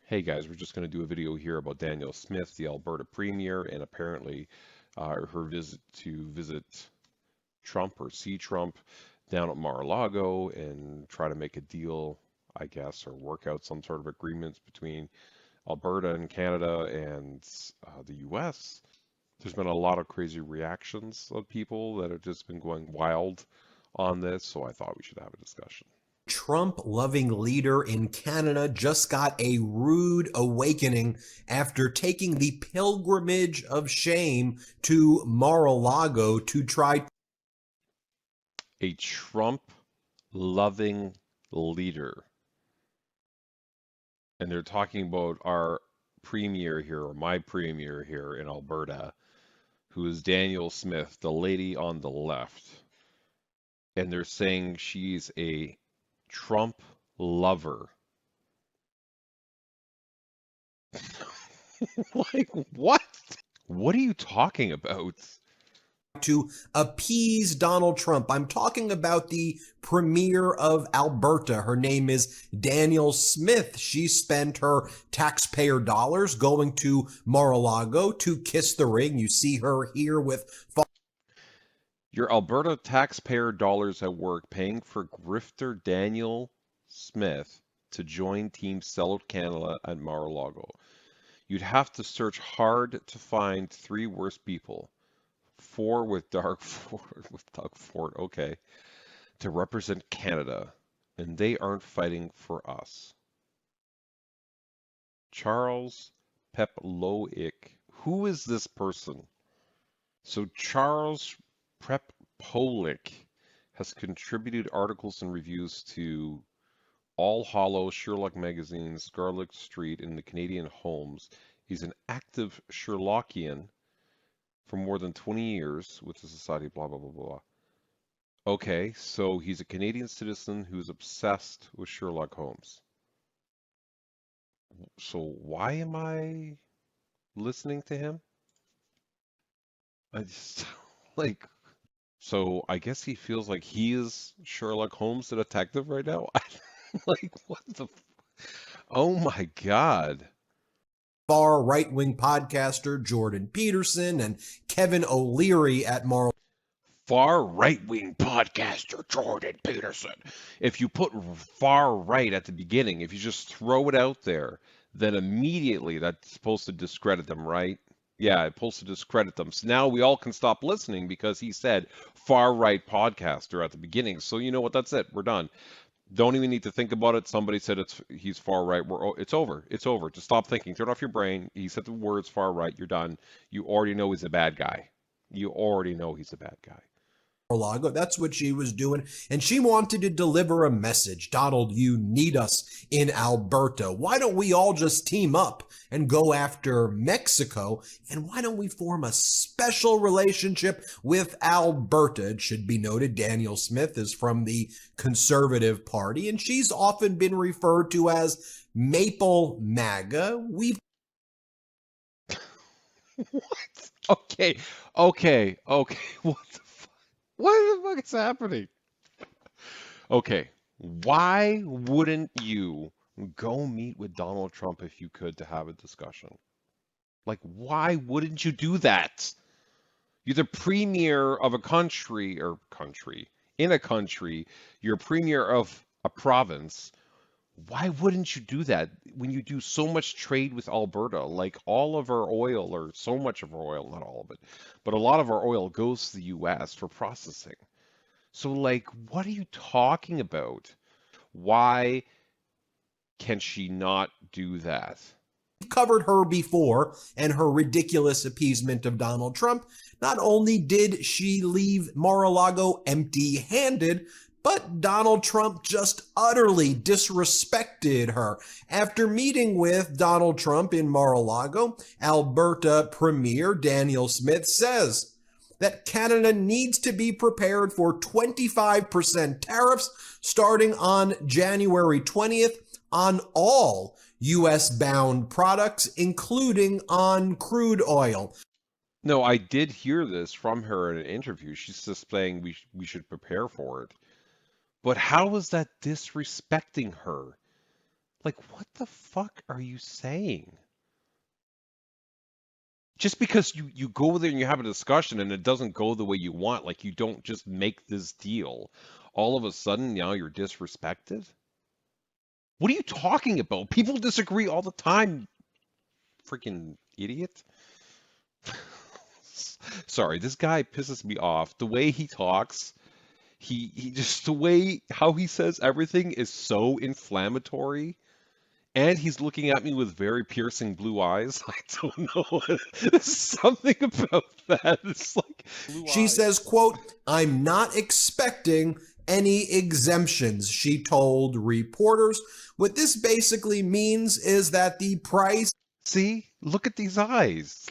Hey guys, we're just going to do a video here about Danielle Smith, the Alberta Premier, and apparently her visit Trump or see Trump down at Mar-a-Lago and try to make a deal, I guess, or work out some sort of agreements between Alberta and Canada and the US. There's been a lot of crazy reactions of people that have just been going wild on this, so I thought we should have a discussion. Trump-loving leader in Canada just got a rude awakening after taking the pilgrimage of shame to Mar-a-Lago to try. A Trump-loving leader. And they're talking about our premier here, or my premier here in Alberta, who is Danielle Smith, the lady on the left. And they're saying she's a Trump lover. Like, what? What are you talking about? To appease Donald Trump. I'm talking about the premier of Alberta. Her name is Danielle Smith. She spent her taxpayer dollars going to Mar-a-Lago to kiss the ring. You see her here with Your Alberta taxpayer dollars at work paying for grifter Danielle Smith to join Team Sellout Canada at Mar-a-Lago. You'd have to search hard to find three worse people. Four with Doug Ford, okay, to represent Canada, and they aren't fighting for us. Charles Peploic. Who is this person? So Charles Peploic has contributed articles and reviews to All Hollow, Sherlock Magazine, Scarlet Street, and the Canadian Homes. He's an active Sherlockian for more than 20 years with the society, blah, blah, blah, blah. Okay, so he's a Canadian citizen who's obsessed with Sherlock Holmes. So why am I listening to him? I just, like, so I guess he feels like he is Sherlock Holmes, the detective right now? Like, what the? Oh my God. far right-wing podcaster Jordan Peterson and Kevin O'Leary at Mar. Far right-wing podcaster Jordan Peterson. If you put far right at the beginning, if you just throw it out there, then immediately that's supposed to discredit them, right? Yeah, it's supposed to discredit them. So now we all can stop listening because he said far right podcaster at the beginning. So you know what? That's it. We're done. Don't even need to think about it. Somebody said he's far right. It's over. It's over. Just stop thinking. Turn off your brain. He said the words far right. You're done. You already know he's a bad guy. You already know he's a bad guy. Mar-a-Lago. That's what she was doing. And she wanted to deliver a message. Donald, you need us in Alberta. Why don't we all just team up and go after Mexico? And why don't we form a special relationship with Alberta? It should be noted Danielle Smith is from the Conservative Party, and she's often been referred to as Maple MAGA. We've What? Okay. Okay. Okay. What the fuck is happening? Okay. Why wouldn't you go meet with Donald Trump if you could to have a discussion? Like, why wouldn't you do that? You're the premier of a country, in a country, you're premier of a province. Why wouldn't you do that when you do so much trade with Alberta? Like all of our oil, or so much of our oil, not all of it, but a lot of our oil goes to the US for processing. So, like, what are you talking about? Why can she not do that? covered her before and her ridiculous appeasement of Donald Trump. Not only did she leave Mar-a-Lago empty-handed, but Donald Trump just utterly disrespected her. After meeting with Donald Trump in Mar-a-Lago, Alberta Premier Danielle Smith says that Canada needs to be prepared for 25% tariffs starting on January 20th on all U.S. bound products, including on crude oil. No, I did hear this from her in an interview. She's just saying we should prepare for it. But how is that disrespecting her? Like, what the fuck are you saying? Just because you go there and you have a discussion and it doesn't go the way you want, like you don't just make this deal, all of a sudden now you're disrespected? What are you talking about? People disagree all the time, freaking idiot. Sorry, this guy pisses me off. The way he talks, he just the way how he says everything is so inflammatory. And he's looking at me with very piercing blue eyes. I don't know. There's something about that. It's like blue She eyes. says, quote, "I'm not expecting any exemptions," she told reporters. What this basically means is that the price See, look at these eyes.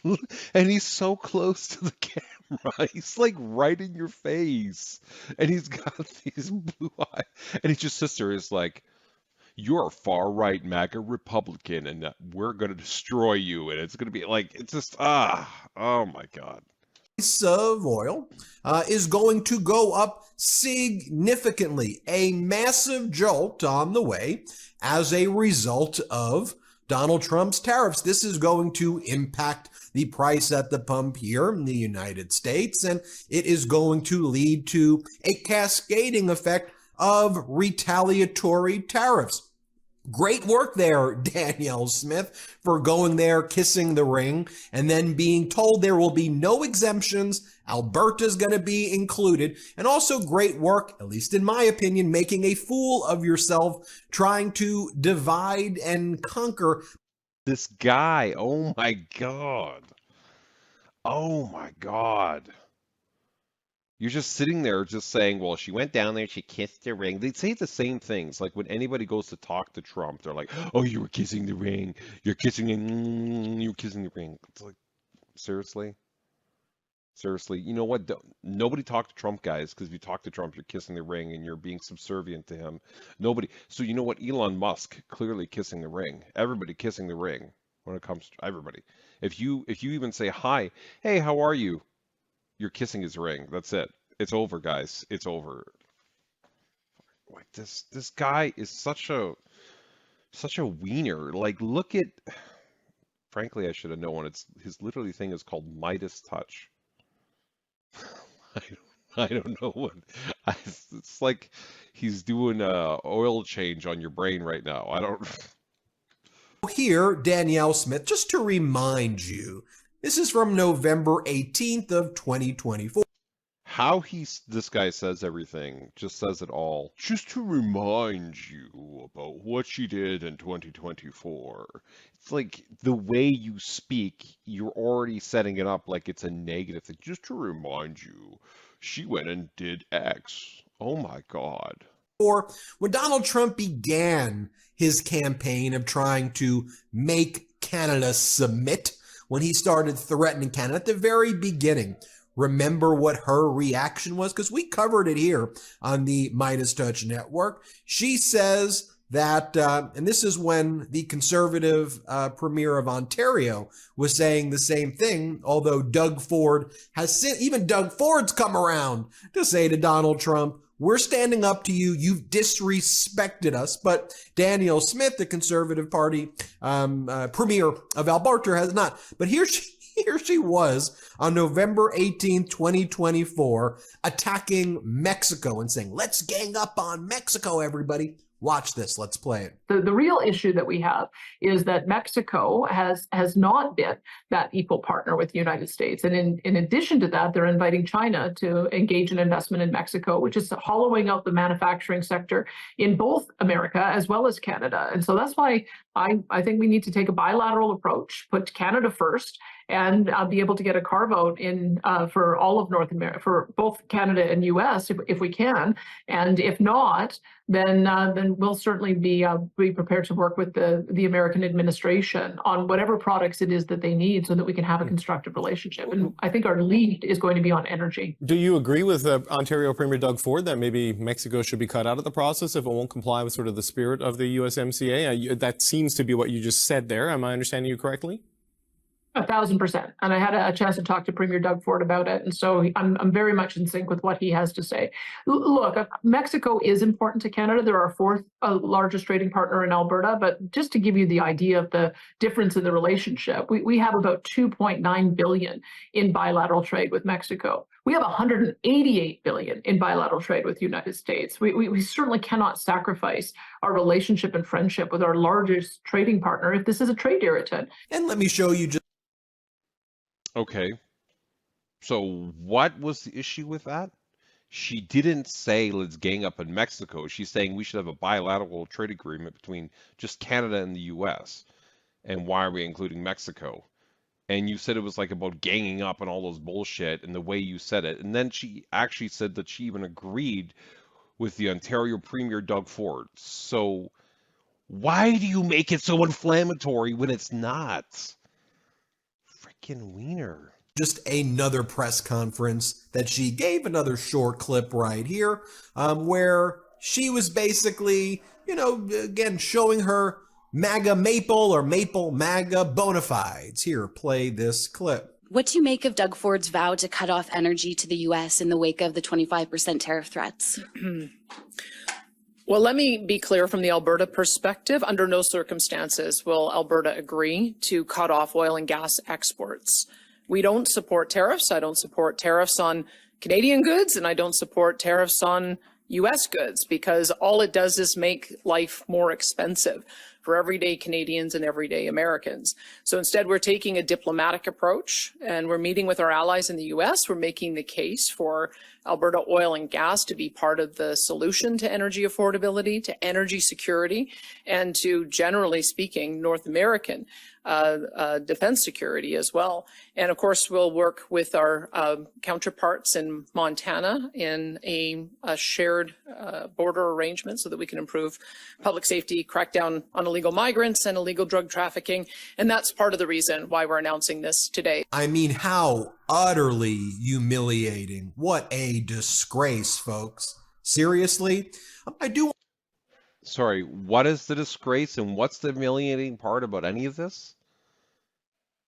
And he's so close to the camera. He's like right in your face. And he's got these blue eyes. And his sister is like, "You're a far right MAGA Republican, and we're going to destroy you." And it's going to be like, it's just, oh my God. of oil is going to go up significantly, a massive jolt on the way as a result of Donald Trump's tariffs. This is going to impact the price at the pump here in the United States, and it is going to lead to a cascading effect of retaliatory tariffs. Great work there, Danielle Smith, for going there, kissing the ring, and then being told there will be no exemptions. Alberta's going to be included. And also great work, at least in my opinion, making a fool of yourself, trying to divide and conquer. This guy, oh my God. Oh my God. You're just sitting there just saying, well, she went down there, she kissed the ring. They say the same things. Like when anybody goes to talk to Trump, they're like, oh, you were kissing the ring. You're kissing it. You're kissing the ring. It's like, seriously? Seriously? You know what? Nobody talk to Trump, guys, because if you talk to Trump, you're kissing the ring and you're being subservient to him. Nobody. So you know what? Elon Musk clearly kissing the ring. Everybody kissing the ring when it comes to everybody. If you even say hi, hey, how are you? You're kissing his ring. That's it. It's over, guys. It's over. Like this guy is such a wiener. Like look at frankly, I should have known. It's his literally thing is called Midas touch. I I don't know what it's like he's doing a oil change on your brain right now. I don't Here, Danielle Smith, just to remind you, this is from November 18th of 2024. how this guy says everything, just says it all. Just to remind you about what she did in 2024. It's like the way you speak, you're already setting it up like it's a negative thing. Just to remind you, she went and did X. Oh my God. Or when Donald Trump began his campaign of trying to make Canada submit, when he started threatening Canada at the very beginning, remember what her reaction was? Because we covered it here on the Midas Touch Network. She says that, and this is when the conservative premier of Ontario was saying the same thing, although Doug Ford has even Doug Ford's come around to say to Donald Trump, we're standing up to you. You've disrespected us. But Danielle Smith, the Conservative Party premier of Alberta, has not. But here she was on November 18th, 2024, attacking Mexico and saying, let's gang up on Mexico, everybody. Watch this. Let's play it. The real issue that we have is that Mexico has not been that equal partner with the United States. And in addition to that, they're inviting China to engage in investment in Mexico, which is hollowing out the manufacturing sector in both America as well as Canada. And so that's why I think we need to take a bilateral approach, put Canada first, and be able to get a carve out in for all of North America, for both Canada and U.S. if we can. And if not, then we'll certainly be prepared to work with the American administration on whatever products it is that they need so that we can have a constructive relationship. And I think our lead is going to be on energy. Do you agree with Ontario Premier Doug Ford that maybe Mexico should be cut out of the process if it won't comply with sort of the spirit of the USMCA? That seems to be what you just said there. Am I understanding you correctly? 1,000%. And I had a chance to talk to Premier Doug Ford about it. And so I'm very much in sync with what he has to say. Look, Mexico is important to Canada. They're our fourth largest trading partner in Alberta. But just to give you the idea of the difference in the relationship, we have about 2.9 billion in bilateral trade with Mexico. We have 188 billion in bilateral trade with the United States. We certainly cannot sacrifice our relationship and friendship with our largest trading partner if this is a trade irritant. And let me show you just Okay. So what was the issue with that? She didn't say let's gang up in Mexico. She's saying we should have a bilateral trade agreement between just Canada and the US. And why are we including Mexico? And you said it was like about ganging up and all those bullshit and the way you said it. And then she actually said that she even agreed with the Ontario Premier Doug Ford. So why do you make it so inflammatory when it's not? Freaking wiener. just another press conference that she gave, another short clip right here, where she was basically, again, showing her MAGA maple or maple MAGA bona fides. Here, play this clip. What do you make of Doug Ford's vow to cut off energy to the U.S. in the wake of the 25% tariff threats? Well, let me be clear from the Alberta perspective. Under no circumstances will Alberta agree to cut off oil and gas exports. We don't support tariffs. I don't support tariffs on Canadian goods, and I don't support tariffs on U.S. goods, because all it does is make life more expensive for everyday Canadians and everyday Americans. So instead, we're taking a diplomatic approach, and we're meeting with our allies in the U.S. We're making the case for Alberta oil and gas to be part of the solution to energy affordability, to energy security, and to, generally speaking, North American defense security as well. And of course, we'll work with our counterparts in Montana in a shared border arrangement so that we can improve public safety, crack down on illegal migrants and illegal drug trafficking. And that's part of the reason why we're announcing this today. I mean, how utterly humiliating. What a disgrace, folks. Seriously? I do. Sorry, what is the disgrace and what's the humiliating part about any of this?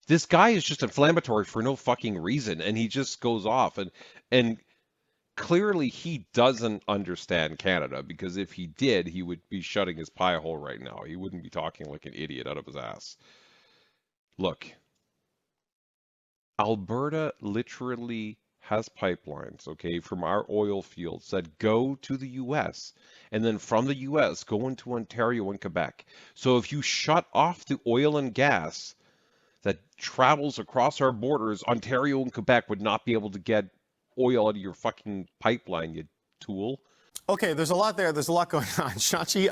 This guy is just inflammatory for no fucking reason, and he just goes off, and clearly he doesn't understand Canada, because if he did, he would be shutting his pie hole right now. He wouldn't be talking like an idiot out of his ass. Look, Alberta literally has pipelines, okay, from our oil fields that go to the US, and then from the US go into Ontario and Quebec. So if you shut off the oil and gas that travels across our borders, Ontario and Quebec would not be able to get oil out of your fucking pipeline, you tool. Okay, there's a lot there. There's a lot going on. Shachi,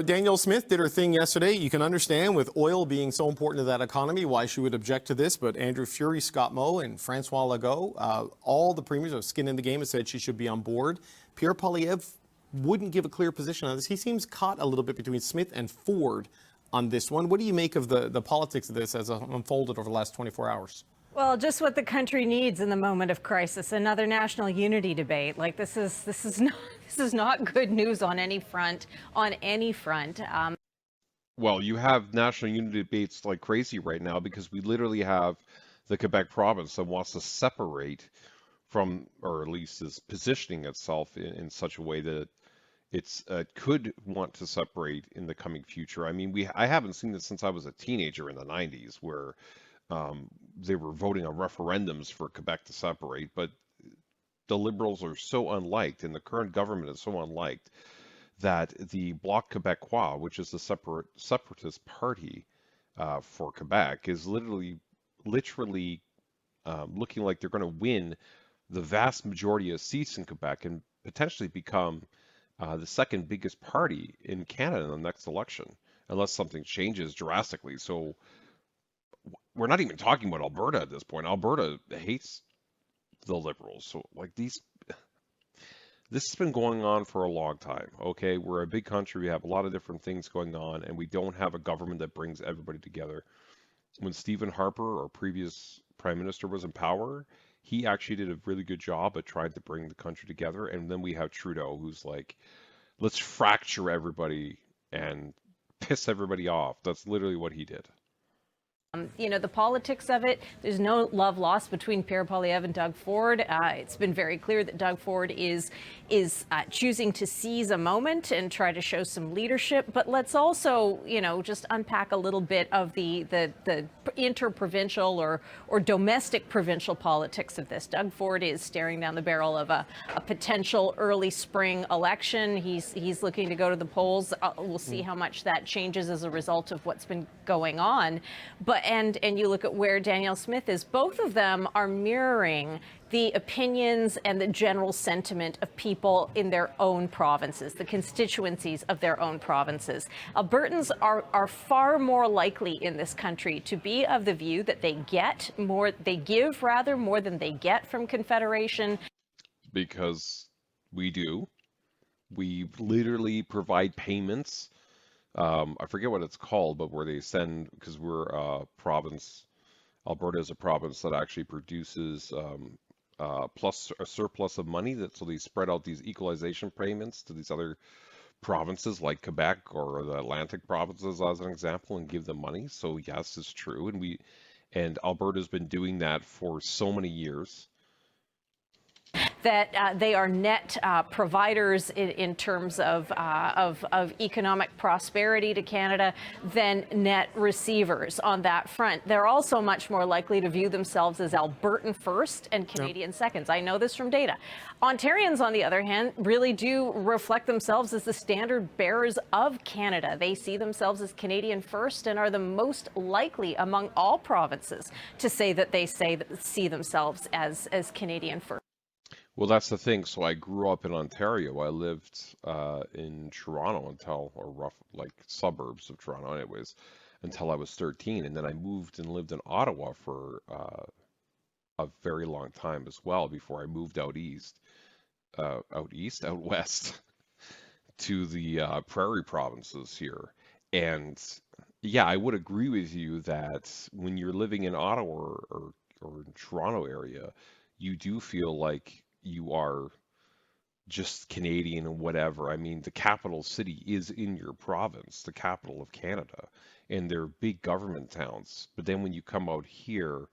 Danielle Smith did her thing yesterday. You can understand, with oil being so important to that economy, why she would object to this. But Andrew Furey, Scott Moe, and Francois Legault, all the premiers of skin in the game, have said she should be on board. Pierre Poilievre wouldn't give a clear position on this. He seems caught a little bit between Smith and Ford on this one. What do you make of the politics of this as it unfolded over the last 24 hours? Well, just what the country needs in the moment of crisis, another national unity debate. Like this is not good news on any front, Well, you have national unity debates like crazy right now, because we literally have the Quebec province that wants to separate from, or at least is positioning itself in such a way that it's could want to separate in the coming future. I mean, I haven't seen this since I was a teenager in the 90s, where they were voting on referendums for Quebec to separate, but the Liberals are so unliked, and the current government is so unliked, that the Bloc Québécois, which is the separatist party for Quebec, is literally looking like they're going to win the vast majority of seats in Quebec and potentially become the second biggest party in Canada in the next election, unless something changes drastically. So we're not even talking about Alberta at this point. Alberta hates the Liberals. So this has been going on for a long time, okay? We're a big country. We have a lot of different things going on, and we don't have a government that brings everybody together. When Stephen Harper, our previous prime minister, was in power, he actually did a really good job at trying to bring the country together. And then we have Trudeau, who's like, let's fracture everybody and piss everybody off. That's literally what he did. The politics of it, there's no love lost between Pierre Poilievre and Doug Ford. It's been very clear that Doug Ford is choosing to seize a moment and try to show some leadership. But let's also, just unpack a little bit of the interprovincial or domestic provincial politics of this. Doug Ford is staring down the barrel of a potential early spring election. He's looking to go to the polls. We'll see how much that changes as a result of what's been going on. But and you look at where Danielle Smith is, both of them are mirroring the opinions and the general sentiment of people in their own provinces, the constituencies of their own provinces. Albertans are far more likely in this country to be of the view that they give more than they get from Confederation. Because we do. We literally provide payments. I forget what it's called, but where they send, because we're a province, Alberta is a province that actually produces plus a surplus of money, so they spread out these equalization payments to these other provinces like Quebec or the Atlantic provinces as an example, and give them money. So yes, it's true, and Alberta's been doing that for so many years. That they are net providers in terms of economic prosperity to Canada than net receivers on that front. They're also much more likely to view themselves as Albertan first and Canadian seconds. I know this from data. Ontarians, on the other hand, really do reflect themselves as the standard bearers of Canada. They see themselves as Canadian first and are the most likely among all provinces to say that they see themselves as Canadian first. Well, that's the thing. So I grew up in Ontario. I lived in Toronto like suburbs of Toronto anyways, until I was 13. And then I moved and lived in Ottawa for a very long time as well before I moved out west to the prairie provinces here. And yeah, I would agree with you that when you're living in Ottawa or in Toronto area, you do feel like you are just Canadian and whatever. I mean, the capital city is in your province, the capital of Canada, and they're big government towns. But then when you come out here,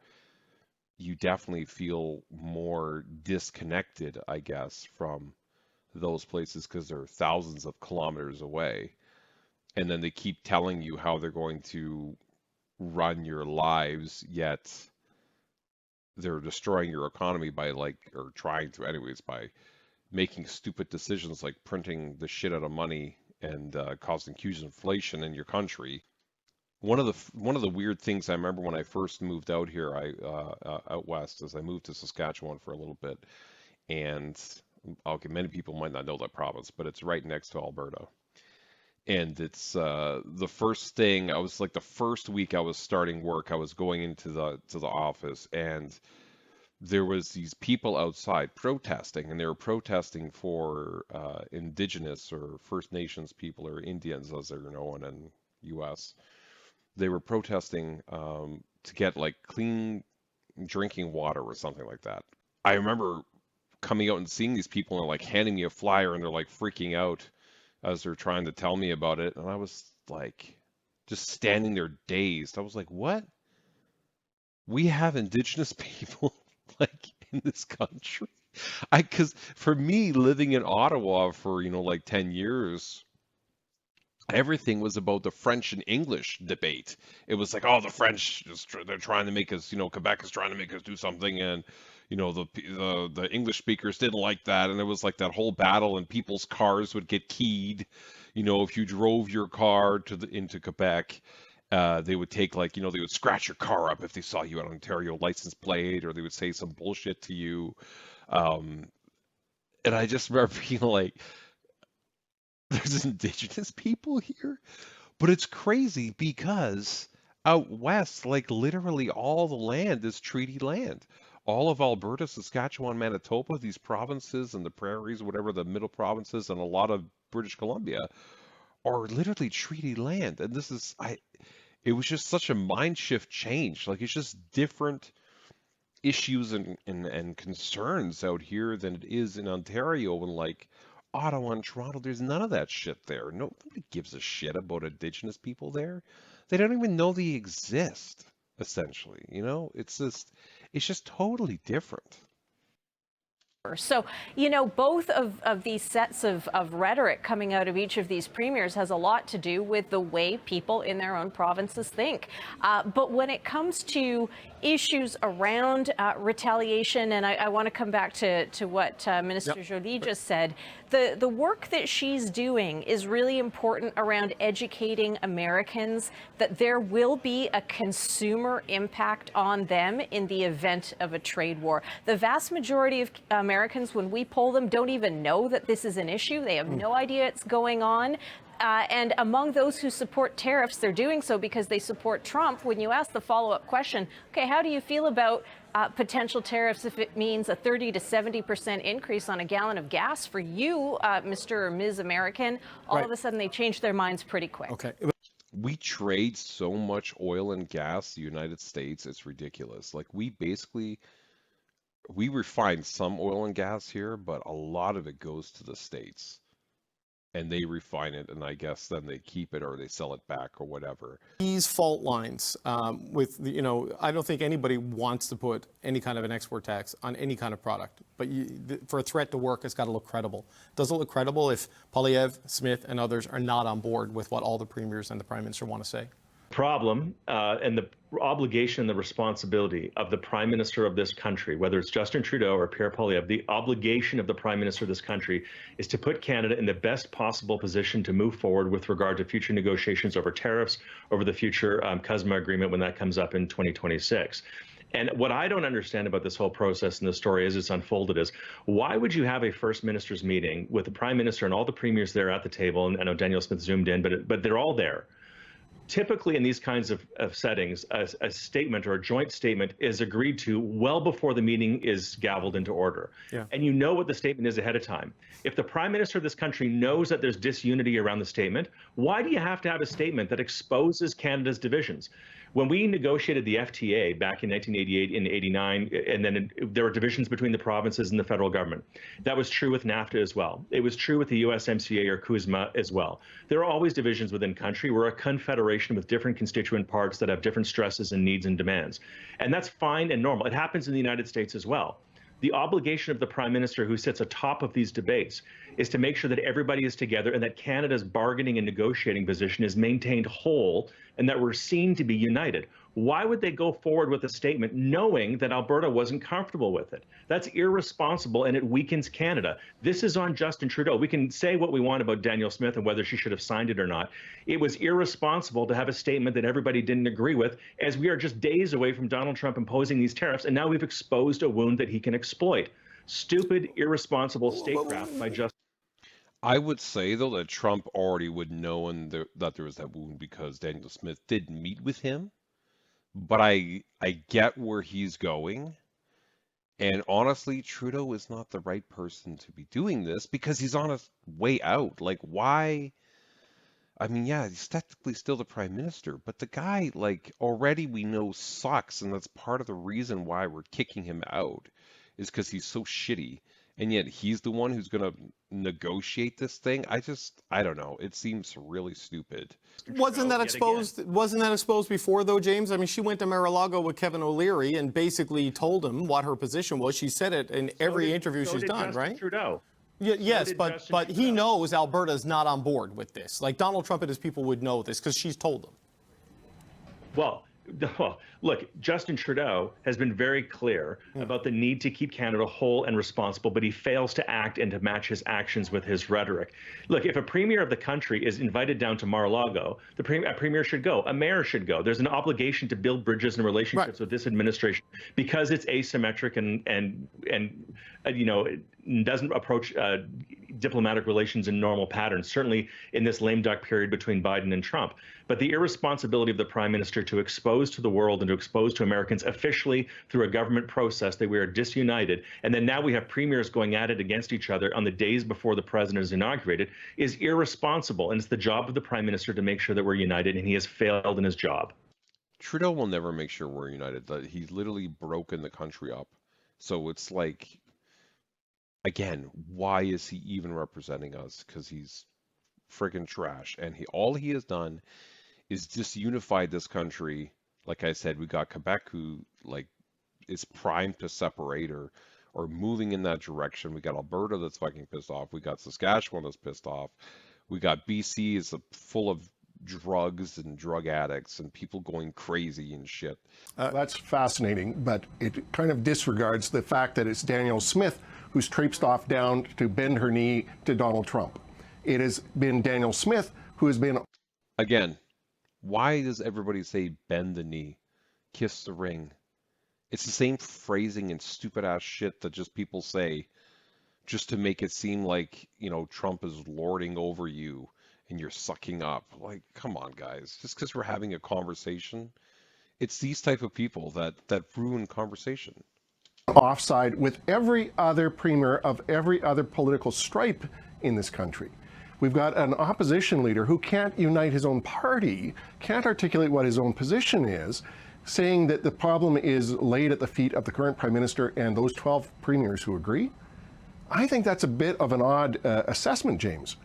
you definitely feel more disconnected, I guess, from those places because they're thousands of kilometers away. And then they keep telling you how they're going to run your lives, yet they're destroying your economy by trying to anyways, by making stupid decisions like printing the shit out of money and causing huge inflation in your country. One of the weird things I remember when I first moved out here, out west, is I moved to Saskatchewan for a little bit, and many people might not know that province, but it's right next to Alberta. And it's the first thing, I was like the first week I was starting work, I was going into the office, and there was these people outside protesting, and they were protesting for Indigenous or First Nations people, or Indians as they're known in U.S. They were protesting to get like clean drinking water or something like that. I remember coming out and seeing these people and like handing me a flyer, and they're like freaking out as they're trying to tell me about it. And I was like, just standing there dazed. I was like, what? We have Indigenous people like in this country? Because for me, living in Ottawa for, like 10 years, everything was about the French and English debate. It was like, oh, the French, they're trying to make us, Quebec is trying to make us do something, and the English speakers didn't like that, and it was like that whole battle, and people's cars would get keyed. If you drove your car into Quebec, they would take they would scratch your car up if they saw you on Ontario license plate, or they would say some bullshit to you. And I just remember being like, there's Indigenous people here? But it's crazy because out west, like literally all the land is treaty land. All of Alberta, Saskatchewan, Manitoba, these provinces and the prairies, whatever the middle provinces, and a lot of British Columbia are literally treaty land. And it was just such a mind shift change. Like it's just different issues and concerns out here than it is in Ontario and like Ottawa and Toronto. There's none of that shit there. Nobody gives a shit about Indigenous people there. They don't even know they exist. essentially. You know, it's just totally different. So, you know, both of these sets of rhetoric coming out of each of these premiers has a lot to do with the way people in their own provinces think. But when it comes to issues around retaliation, and I want to come back to what Minister Joly just said, the work that she's doing is really important around educating Americans that there will be a consumer impact on them in the event of a trade war. The vast majority of Americans, when we poll them, don't even know that this is an issue. They have no idea it's going on. And among those who support tariffs, they're doing so because they support Trump. When you ask the follow-up question, okay, how do you feel about potential tariffs if it means a 30 to 70% increase on a gallon of gas for you, Mr. or Ms. American? All of a sudden, they change their minds pretty quick. Okay. We trade so much oil and gas, the United States, it's ridiculous. Like we refine some oil and gas here, but a lot of it goes to the States. And they refine it, and I guess then they keep it or they sell it back or whatever. These fault lines with, you know, I don't think anybody wants to put any kind of an export tax on any kind of product. But for a threat to work, it's got to look credible. Does it look credible if Poilievre, Smith, and others are not on board with what all the premiers and the prime minister want to say? Problem and the obligation and the responsibility of the prime minister of this country, whether it's Justin Trudeau or Pierre Poilievre, the obligation of the prime minister of this country is to put Canada in the best possible position to move forward with regard to future negotiations over tariffs, over the future CUSMA agreement when that comes up in 2026. And what I don't understand about this whole process and the story as it's unfolded is, why would you have a first minister's meeting with the prime minister and all the premiers there at the table? And I know Danielle Smith zoomed in, but they're all there. Typically in these kinds of settings, a statement or a joint statement is agreed to well before the meeting is gavelled into order. Yeah. And you know what the statement is ahead of time. If the prime minister of this country knows that there's disunity around the statement, why do you have to have a statement that exposes Canada's divisions? When we negotiated the FTA back in 1988 and 89, and then there were divisions between the provinces and the federal government. That was true with NAFTA as well. It was true with the USMCA or CUSMA as well. There are always divisions within country. We're a confederation with different constituent parts that have different stresses and needs and demands. And that's fine and normal. It happens in the United States as well. The obligation of the prime minister who sits atop of these debates is to make sure that everybody is together and that Canada's bargaining and negotiating position is maintained whole and that we're seen to be united. Why would they go forward with a statement knowing that Alberta wasn't comfortable with it? That's irresponsible and it weakens Canada. This is on Justin Trudeau. We can say what we want about Danielle Smith and whether she should have signed it or not. It was irresponsible to have a statement that everybody didn't agree with, as we are just days away from Donald Trump imposing these tariffs, and now we've exposed a wound that he can exploit. Stupid, irresponsible statecraft by Justin. I would say, though, that Trump already would know that there was that wound because Danielle Smith did meet with him. But I get where he's going. And honestly, Trudeau is not the right person to be doing this because he's on his way out. Like, why? I mean, yeah, he's technically still the prime minister, but the guy, like, already we know sucks. And that's part of the reason why we're kicking him out is because he's so shitty. And yet he's the one who's going to negotiate this thing. I don't know. It seems really stupid. Wasn't that exposed before, though, James? I mean, she went to Mar-a-Lago with Kevin O'Leary and basically told him what her position was. She said it in every interview she's done, right? Trudeau. Yes, but he knows Alberta's not on board with this. Like, Donald Trump and his people would know this because she's told them. Well, look, Justin Trudeau has been very clear about the need to keep Canada whole and responsible, but he fails to act and to match his actions with his rhetoric. Look, if a premier of the country is invited down to Mar-a-Lago, a premier should go. A mayor should go. There's an obligation to build bridges and relationships with this administration because it's asymmetric and you know, doesn't approach diplomatic relations in normal patterns, certainly in this lame duck period between Biden and Trump. But the irresponsibility of the prime minister to expose to the world and to expose to Americans officially through a government process that we are disunited, and then now we have premiers going at it against each other on the days before the president is inaugurated, is irresponsible. And it's the job of the prime minister to make sure that we're united, and he has failed in his job. Trudeau will never make sure we're united. He's literally broken the country up. So it's like, again, why is he even representing us? Because he's friggin' trash. And all he has done is disunified this country like I said, we got Quebec who like is primed to separate or moving in that direction. We got Alberta that's fucking pissed off. We got Saskatchewan that's pissed off. We got BC is full of drugs and drug addicts and people going crazy and shit. That's fascinating, but it kind of disregards the fact that it's Danielle Smith who's traipsed off down to bend her knee to Donald Trump. It has been Danielle Smith who has been... Again, why does everybody say bend the knee, kiss the ring? It's the same phrasing and stupid ass shit that just people say just to make it seem like, Trump is lording over you and you're sucking up. Like, come on, guys. Just because we're having a conversation, it's these type of people that ruin conversation. Offside with every other premier of every other political stripe in this country. We've got an opposition leader who can't unite his own party, can't articulate what his own position is, saying that the problem is laid at the feet of the current prime minister and those 12 premiers who agree. I think that's a bit of an odd assessment, James.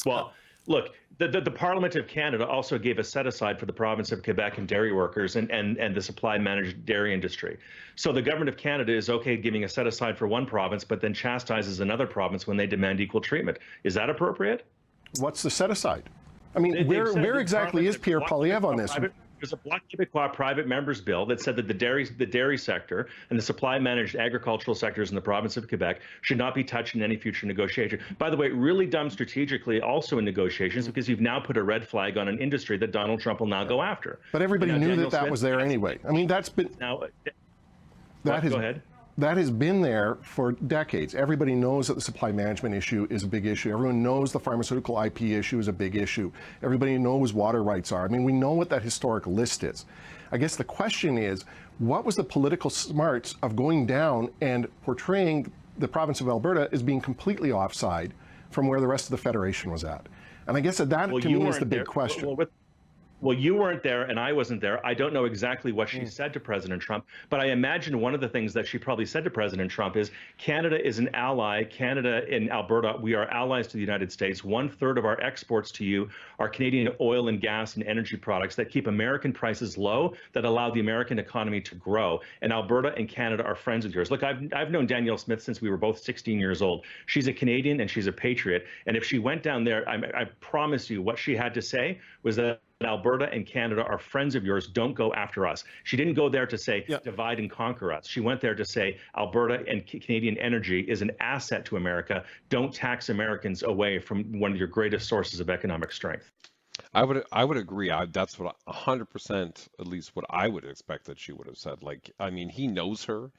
Well, look, the Parliament of Canada also gave a set aside for the province of Quebec and dairy workers and the supply managed dairy industry. So the government of Canada is okay giving a set aside for one province, but then chastises another province when they demand equal treatment. Is that appropriate? What's the set aside? I mean, where exactly is Pierre Poilievre on this? There's a Bloc Québécois private members bill that said that the dairy sector and the supply managed agricultural sectors in the province of Quebec should not be touched in any future negotiation. By the way, really dumb strategically also in negotiations because you've now put a red flag on an industry that Donald Trump will now go after. But everybody knew that was there anyway. I mean, that's been... Now, go ahead. That has been there for decades. Everybody knows that the supply management issue is a big issue. Everyone knows the pharmaceutical IP issue is a big issue. Everybody knows water rights are. I mean, we know what that historic list is. I guess the question is, what was the political smarts of going down and portraying the province of Alberta as being completely offside from where the rest of the Federation was at? And I guess that to me is the big question. Well, you weren't there and I wasn't there. I don't know exactly what she said to President Trump, but I imagine one of the things that she probably said to President Trump is Canada is an ally. Canada and Alberta, we are allies to the United States. 1/3 of our exports to you are Canadian oil and gas and energy products that keep American prices low, that allow the American economy to grow. And Alberta and Canada are friends of yours. Look, I've known Danielle Smith since we were both 16 years old. She's a Canadian and she's a patriot. And if she went down there, I promise you what she had to say was that Alberta and Canada are friends of yours. Don't go after us. She didn't go there to say divide and conquer us. She went there to say Alberta and Canadian energy is an asset to America. Don't tax Americans away from one of your greatest sources of economic strength. I would agree. That's what 100% at least what I would expect that she would have said. Like, I mean, he knows her,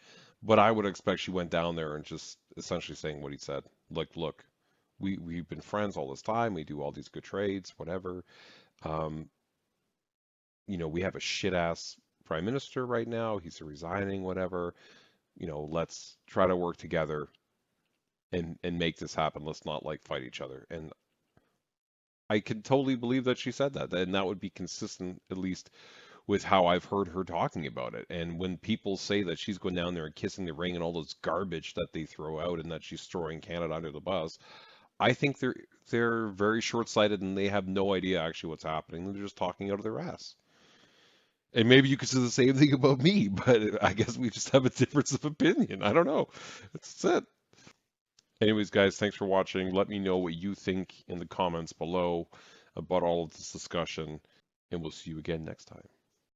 but I would expect she went down there and just essentially saying what he said. Like, look, we've been friends all this time. We do all these good trades, whatever. We have a shit ass prime minister right now. He's resigning, whatever. Let's try to work together and make this happen. Let's not like fight each other. And I can totally believe that she said that, and that would be consistent at least with how I've heard her talking about it. And when people say that she's going down there and kissing the ring and all this garbage that they throw out and that she's throwing Canada under the bus, I think they're very short-sighted and they have no idea actually what's happening. They're just talking out of their ass. And maybe you could say the same thing about me, but I guess we just have a difference of opinion. I don't know. That's it. Anyways, guys, thanks for watching. Let me know what you think in the comments below about all of this discussion, and we'll see you again next time.